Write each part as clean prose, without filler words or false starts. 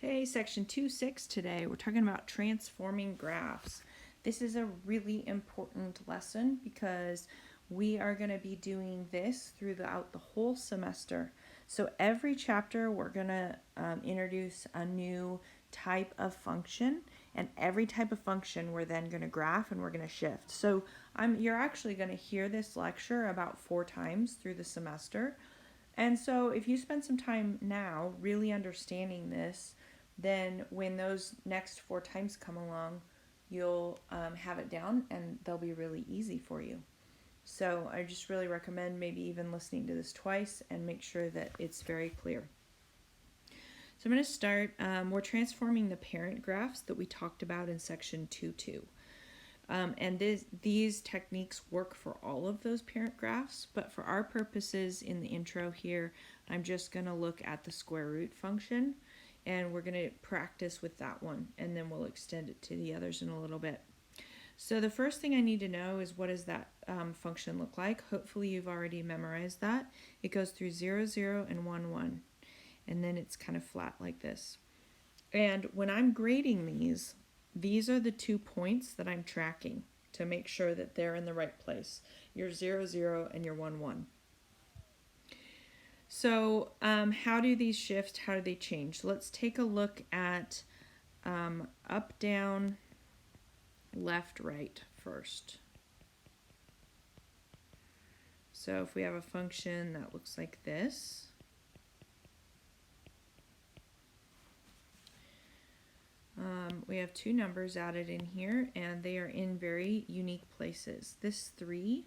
Hey, section 2.6 today. We're talking about transforming graphs. This is a really important lesson because we are going to be doing this throughout the whole semester. So every chapter we're going to introduce a new type of function, and every type of function we're then going to graph and we're going to shift. So you're actually going to hear this lecture about 4 times through the semester. And so if you spend some time now really understanding this, then when those next 4 times come along, you'll have it down and they'll be really easy for you. So I just really recommend maybe even listening to this twice and make sure that it's very clear. So I'm going to start, we're transforming the parent graphs that we talked about in section 2.2. And these techniques work for all of those parent graphs, but for our purposes in the intro here, I'm just going to look at the square root function, and we're going to practice with that one, and then we'll extend it to the others in a little bit. So the first thing I need to know is, what does that function look like? Hopefully you've already memorized that. It goes through 0, 0, and 1, 1, and then it's kind of flat like this. And when I'm grading these are the 2 points that I'm tracking to make sure that they're in the right place. Your 0, 0 and your 1, 1. So how do these shift? How do they change? Let's take a look at up, down, left, right first. So if we have a function that looks like this, we have 2 numbers added in here, and they are in very unique places. This 3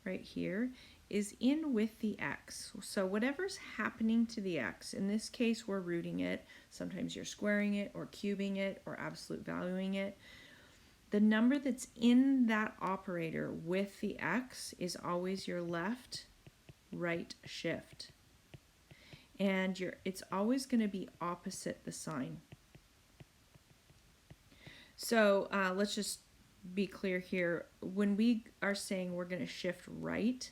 right here is in with the x. So whatever's happening to the x, in this case we're rooting it, sometimes you're squaring it or cubing it or absolute valuing it. The number that's in that operator with the x is always your left, right shift. And it's always going to be opposite the sign. So let's just be clear here. When we are saying we're going to shift right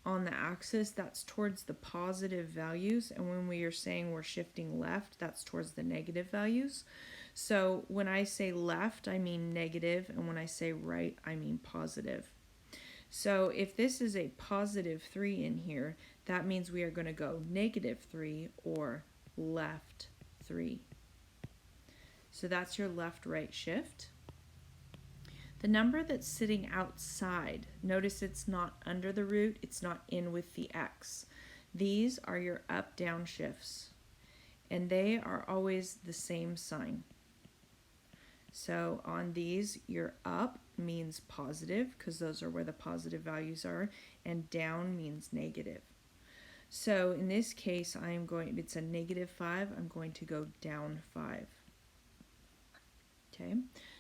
on the axis, that's towards the positive values, and when we are saying we're shifting left, that's towards the negative values. So when I say left, I mean negative, and when I say right, I mean positive. So if this is a positive 3 in here, that means we are going to go negative 3 or left 3. So that's your left-right shift. The number that's sitting outside, notice it's not under the root, it's not in with the x. These are your up-down shifts, and they are always the same sign. So on these, your up means positive, because those are where the positive values are, and down means negative. So in this case, if it's a negative 5, I'm going to go down 5. Okay,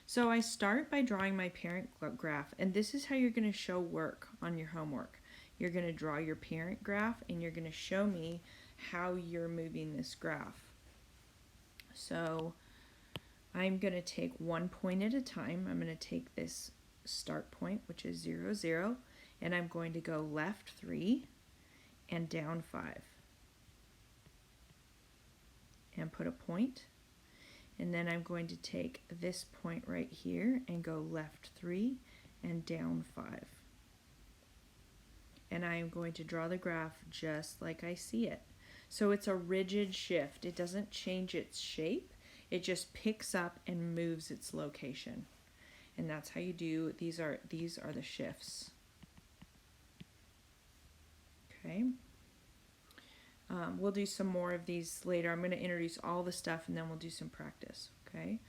so I start by drawing my parent graph, and this is how you're going to show work on your homework. You're going to draw your parent graph, and you're going to show me how you're moving this graph. So I'm going to take 1 point at a time. I'm going to take this start point, which is 0, 0, and I'm going to go left 3 and down 5. And put a point. And then I'm going to take this point right here and go left 3 and down 5. And I am going to draw the graph just like I see it. So it's a rigid shift. It doesn't change its shape. It just picks up and moves its location. And that's how you do, these are the shifts. Okay. We'll do some more of these later. I'm going to introduce all the stuff and then we'll do some practice. Okay.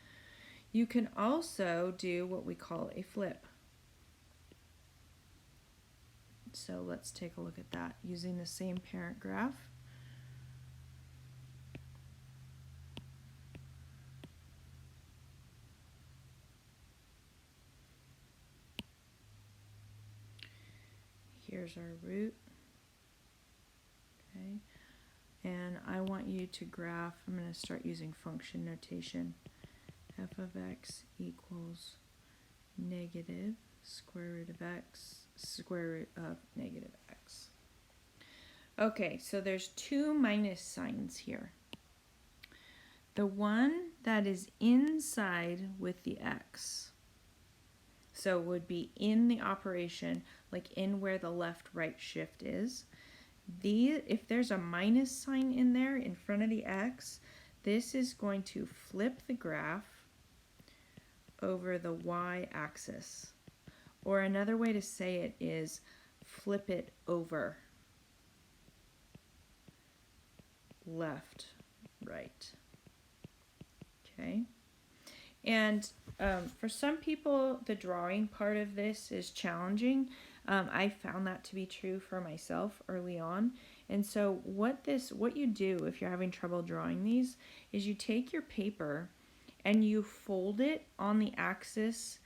You can also do what we call a flip. So let's take a look at that using the same parent graph. Here's our root. Okay. And I want you to graph, I'm going to start using function notation. F of x equals negative square root of x, square root of negative x. Okay, so there's 2 minus signs here. The one that is inside with the X, so it would be in the operation, like in where the left-right shift is. If there's a minus sign in there in front of the X, this is going to flip the graph over the y-axis. Or another way to say it is flip it over. Left, right. Okay. And for some people, the drawing part of this is challenging. I found that to be true for myself early on. And so what you do if you're having trouble drawing these is you take your paper and you fold it on the axis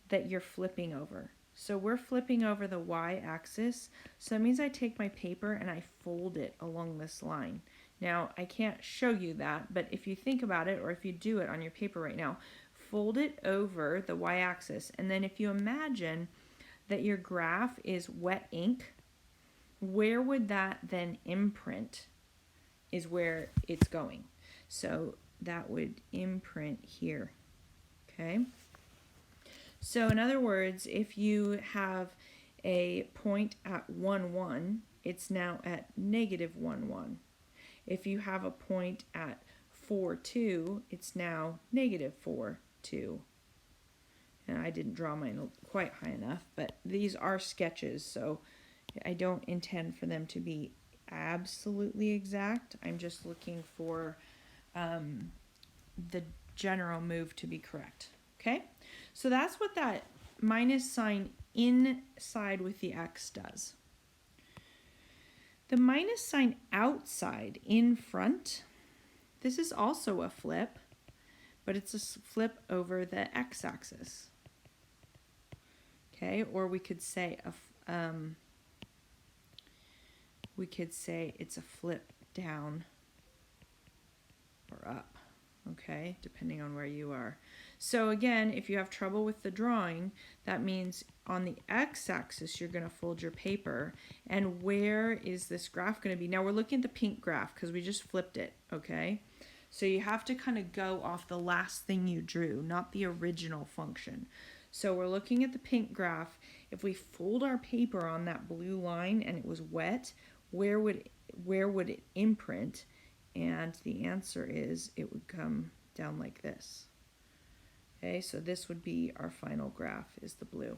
that you're flipping over. So we're flipping over the y-axis. So that means I take my paper and I fold it along this line. Now, I can't show you that, but if you think about it, or if you do it on your paper right now, fold it over the y-axis. And then if you imagine that your graph is wet ink, where would that then imprint is where it's going. So that would imprint here, okay? So in other words, if you have a point at 1, 1, it's now at negative 1, 1. If you have a point at 4, 2, it's now negative 4, 2. And I didn't draw mine quite high enough, but these are sketches, so I don't intend for them to be absolutely exact. I'm just looking for the general move to be correct. Okay, so that's what that minus sign inside with the X does. The minus sign outside in front, this is also a flip, but it's a flip over the x-axis. Okay, or we could say it's a flip down or up. Okay, depending on where you are. So again, if you have trouble with the drawing, that means on the x-axis you're going to fold your paper. And where is this graph going to be? Now we're looking at the pink graph because we just flipped it, okay? So you have to kind of go off the last thing you drew, not the original function. So we're looking at the pink graph. If we fold our paper on that blue line and it was wet, where would it imprint? And the answer is it would come down like this. Okay, so this would be our final graph, is the blue.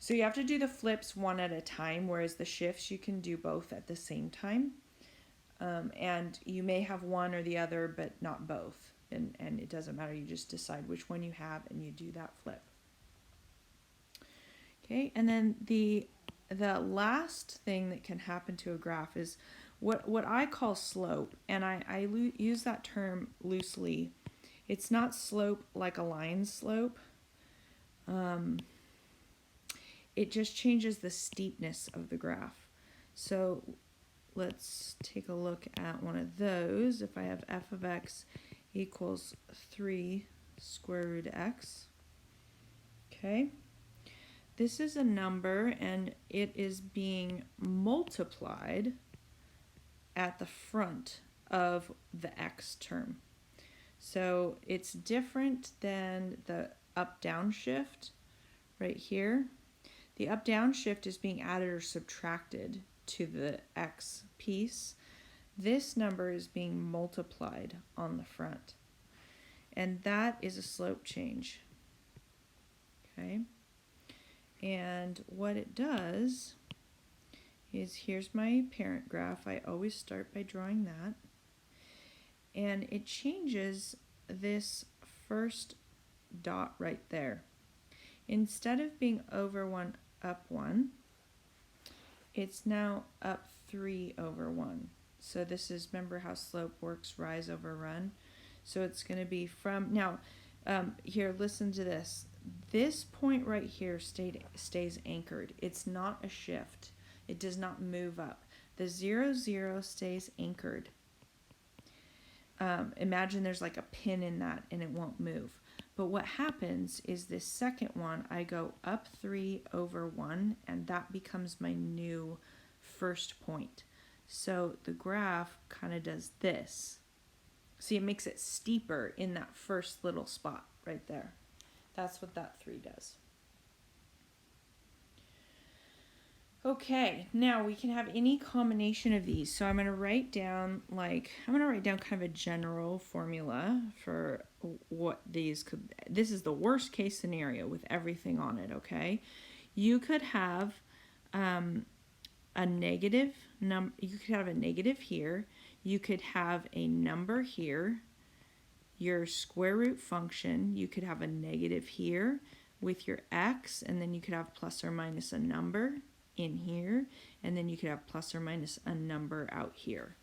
So you have to do the flips one at a time, whereas the shifts you can do both at the same time. And you may have one or the other, but not both. And it doesn't matter, you just decide which one you have and you do that flip. Okay, and then the last thing that can happen to a graph is what I call slope, and I use that term loosely. It's not slope like a line slope. It just changes the steepness of the graph. So let's take a look at one of those. If I have f of x equals 3 square root of x, okay? This is a number and it is being multiplied at the front of the x term. So it's different than the up-down shift right here. The up-down shift is being added or subtracted to the x piece. This number is being multiplied on the front. And that is a slope change. Okay? And what it does is, here's my parent graph. I always start by drawing that. And it changes this first dot right there. Instead of being over 1, up 1, it's now up 3 over 1. So this is, remember how slope works, rise over run. So it's going to be from, now, here, listen to this. This point right here stays anchored. It's not a shift. It does not move up. The 0, 0 stays anchored. Imagine there's like a pin in that and it won't move. But what happens is this second one, I go up 3 over 1, and that becomes my new first point. So the graph kind of does this. See, it makes it steeper in that first little spot right there. That's what that 3 does. Okay, now we can have any combination of these. So I'm going to write down kind of a general formula for what these could. This is the worst case scenario with everything on it, okay? You could have a negative number. You could have a negative here. You could have a number here. Your square root function, you could have a negative here with your x, and then you could have plus or minus a number in here, and then you could have plus or minus a number out here.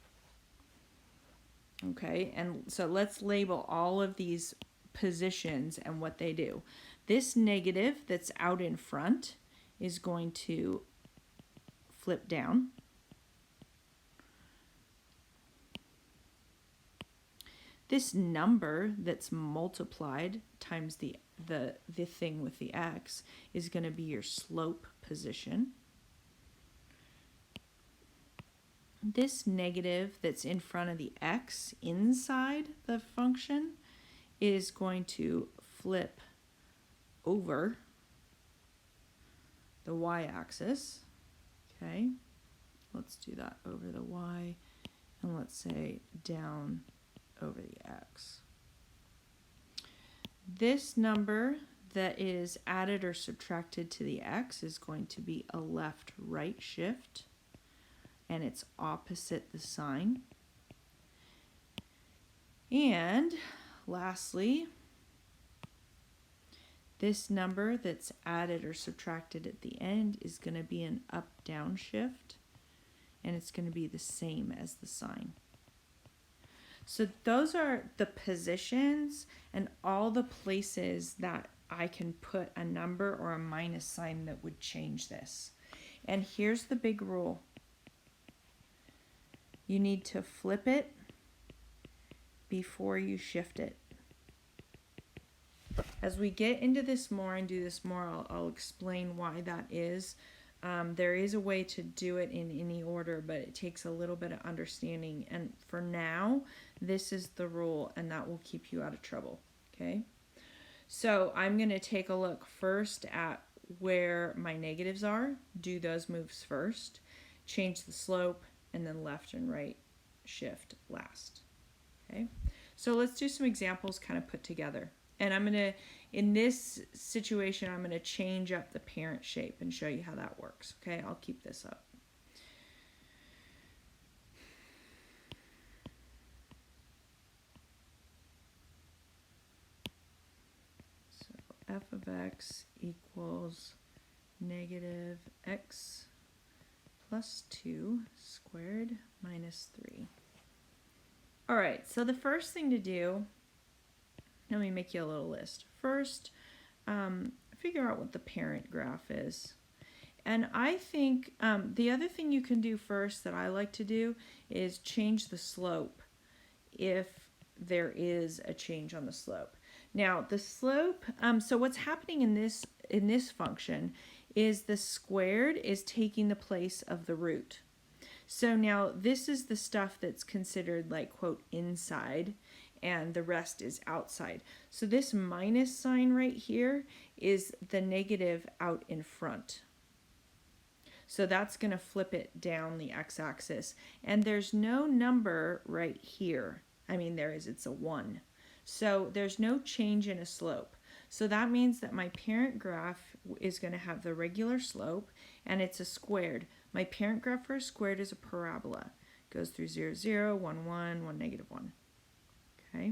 Okay, and so let's label all of these positions and what they do. This negative that's out in front is going to flip down. This number that's multiplied times the thing with the x is going to be your slope position. This negative that's in front of the x inside the function is going to flip over the y-axis. Okay, let's do that over the y, and let's say down over the x. This number that is added or subtracted to the x is going to be a left-right shift, and it's opposite the sign. And lastly, this number that's added or subtracted at the end is going to be an up-down shift, and it's going to be the same as the sign. So those are the positions and all the places that I can put a number or a minus sign that would change this. And here's the big rule. You need to flip it before you shift it. As we get into this more and do this more, I'll explain why that is. There is a way to do it in any order, but it takes a little bit of understanding. And for now, this is the rule, and that will keep you out of trouble, okay? So I'm going to take a look first at where my negatives are, do those moves first, change the slope, and then left and right shift last, okay? So let's do some examples kind of put together. And I'm going to, in this situation, I'm going to change up the parent shape and show you how that works. Okay, I'll keep this up. So f of x equals negative x plus 2 squared minus 3. All right, so the first thing to do, let me make you a little list. First, figure out what the parent graph is. And I think the other thing you can do first that I like to do is change the slope if there is a change on the slope. Now the slope, so what's happening in this function is the squared is taking the place of the root. So now this is the stuff that's considered like, quote, inside, and the rest is outside. So this minus sign right here is the negative out in front. So that's going to flip it down the x-axis. And there's no number right here. I mean, there is, it's a 1. So there's no change in a slope. So that means that my parent graph is going to have the regular slope, and it's a squared. My parent graph for a squared is a parabola. It goes through 0, 0, 1, 1, 1, negative 1. Okay,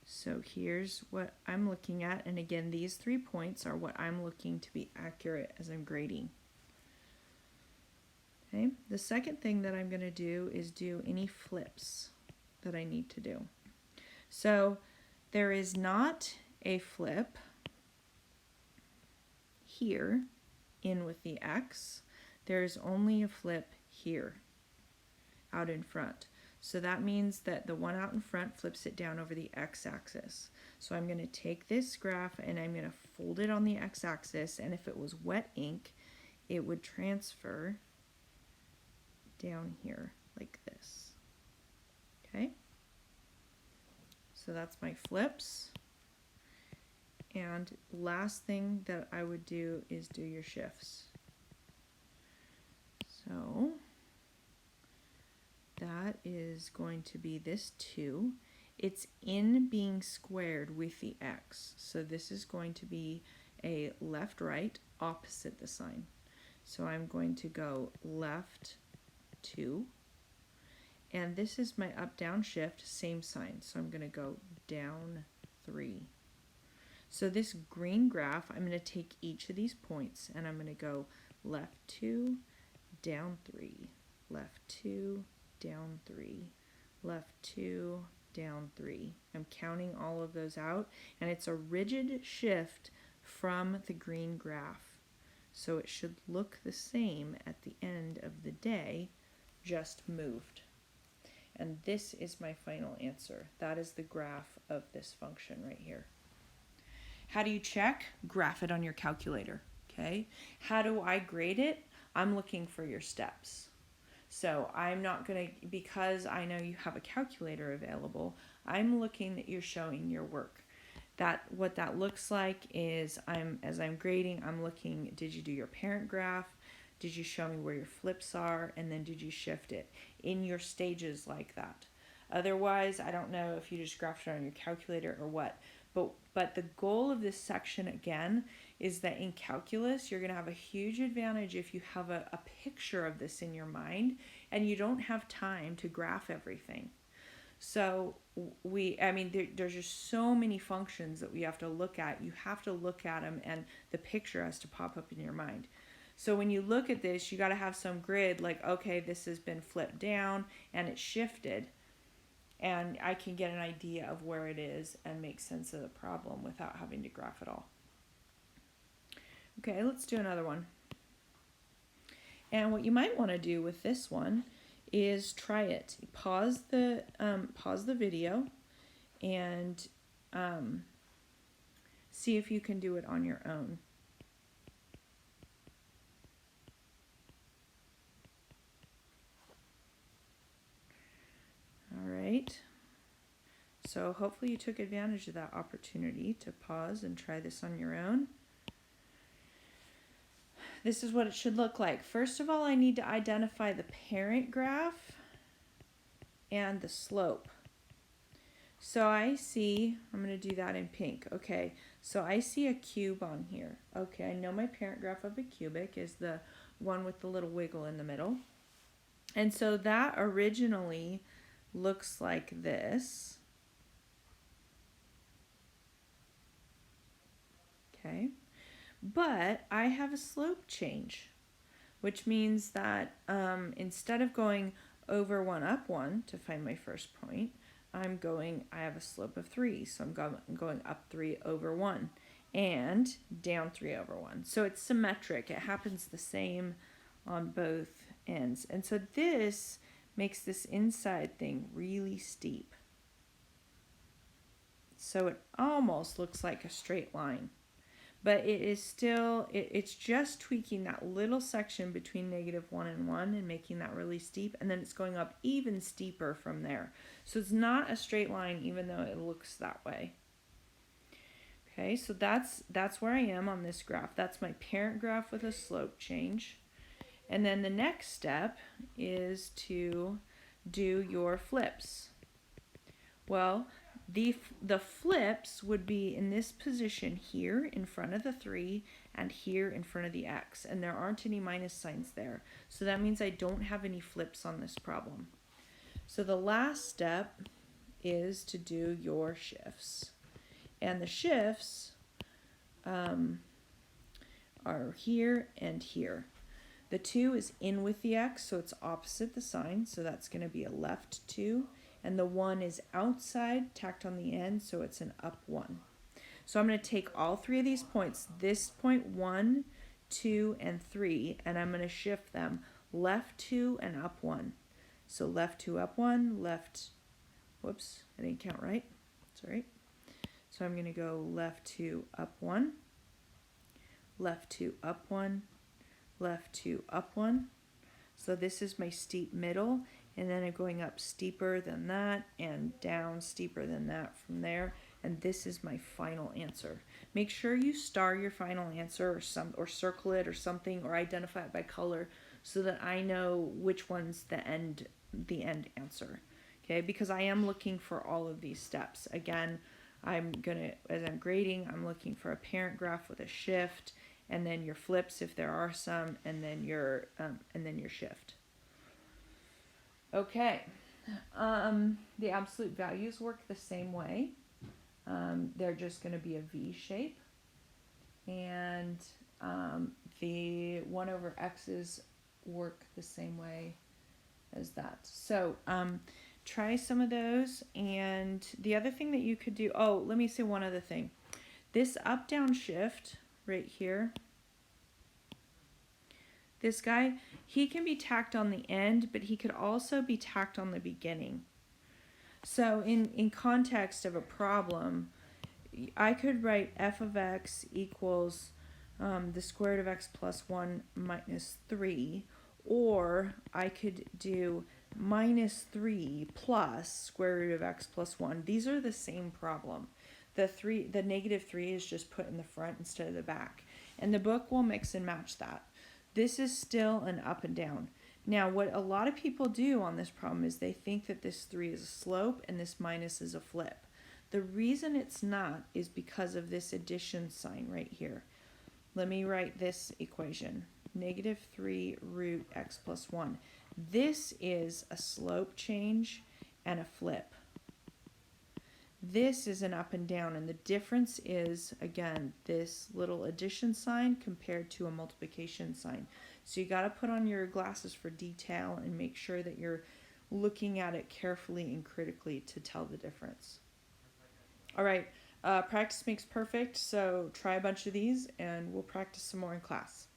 so here's what I'm looking at, and again, these 3 points are what I'm looking to be accurate as I'm grading. Okay, the second thing that I'm going to do is do any flips that I need to do. So there is not a flip here in with the x. There's only a flip here out in front. So that means that the one out in front flips it down over the x-axis. So I'm going to take this graph and I'm going to fold it on the x-axis, and if it was wet ink, it would transfer down here like this. Okay? So that's my flips. And last thing that I would do is do your shifts. So that is going to be this 2. It's in being squared with the x. So this is going to be a left, right, opposite the sign. So I'm going to go left 2. And this is my up, down, shift, same sign. So I'm going to go down 3. So this green graph, I'm going to take each of these points and I'm going to go left 2, down 3, left 2, down 3, left 2, down 3. I'm counting all of those out, and it's a rigid shift from the green graph. So it should look the same at the end of the day, just moved. And this is my final answer. That is the graph of this function right here. How do you check? Graph it on your calculator, okay? How do I grade it? I'm looking for your steps. So I'm not going to, because I know you have a calculator available, I'm looking that you're showing your work. What that looks like is as I'm grading, I'm looking, did you do your parent graph? Did you show me where your flips are? And then did you shift it in your stages like that? Otherwise, I don't know if you just graphed it on your calculator or what. But the goal of this section, again, is that in calculus, you're going to have a huge advantage if you have a picture of this in your mind and you don't have time to graph everything. So there's just so many functions that we have to look at. You have to look at them and the picture has to pop up in your mind. So when you look at this, you got to have some grid like, okay, this has been flipped down and it's shifted. And I can get an idea of where it is and make sense of the problem without having to graph it all. Okay, let's do another one. And what you might want to do with this one is try it. Pause the video and see if you can do it on your own. All right. So hopefully you took advantage of that opportunity to pause and try this on your own. This is what it should look like. First of all, I need to identify the parent graph and the slope. So I see, I'm going to do that in pink. Okay, so I see a cube on here. Okay, I know my parent graph of a cubic is the one with the little wiggle in the middle. And so that originally looks like this. Okay, but I have a slope change, which means that instead of going over 1 up 1 to find my first point, I have a slope of 3, so I'm going up 3 over 1 and down 3 over 1. So it's symmetric. It happens the same on both ends. And so this makes this inside thing really steep. So it almost looks like a straight line. But it is still, it's just tweaking that little section between -1 and 1 and making that really steep. And then it's going up even steeper from there. So it's not a straight line even though it looks that way. Okay, so that's where I am on this graph. That's my parent graph with a slope change. And then the next step is to do your flips. Well, the flips would be in this position here in front of the 3 and here in front of the x, and there aren't any minus signs there. So that means I don't have any flips on this problem. So the last step is to do your shifts. And the shifts are here and here. The 2 is in with the x, so it's opposite the sign, so that's going to be a left 2. And the 1 is outside, tacked on the end, so it's an up 1. So I'm going to take all 3 of these points, this point 1, 2, and 3, and I'm going to shift them left 2 and up 1. So left 2, up 1, left, whoops, I didn't count right, sorry. So I'm going to go left 2, up 1, left 2, up 1, left 2, up 1. So this is my steep middle. and then I'm going up steeper than that and down steeper than that from there, and this is my final answer. Make sure you star your final answer or circle it or something, or identify it by color so that I know which one's the end answer. Okay, because I am looking for all of these steps. Again, as I'm grading, I'm looking for a parent graph with a shift, and then your flips if there are some, and then your shift. Okay, the absolute values work the same way. They're just going to be a V shape, and the 1 over x's work the same way as that. So try some of those. And the other thing that you could do, let me say one other thing. This up down shift right here, this guy, he can be tacked on the end, but he could also be tacked on the beginning. So in context of a problem, I could write f of x equals the square root of x plus 1 minus 3, or I could do minus 3 plus square root of x plus 1. These are the same problem. The negative 3 is just put in the front instead of the back. And the book will mix and match that. This is still an up and down. Now, what a lot of people do on this problem is they think that this 3 is a slope and this minus is a flip. The reason it's not is because of this addition sign right here. Let me write this equation. Negative 3 root x plus 1. This is a slope change and a flip. This is an up and down, and the difference is, again, this little addition sign compared to a multiplication sign. So you got to put on your glasses for detail and make sure that you're looking at it carefully and critically to tell the difference. All right, practice makes perfect, so try a bunch of these and we'll practice some more in class.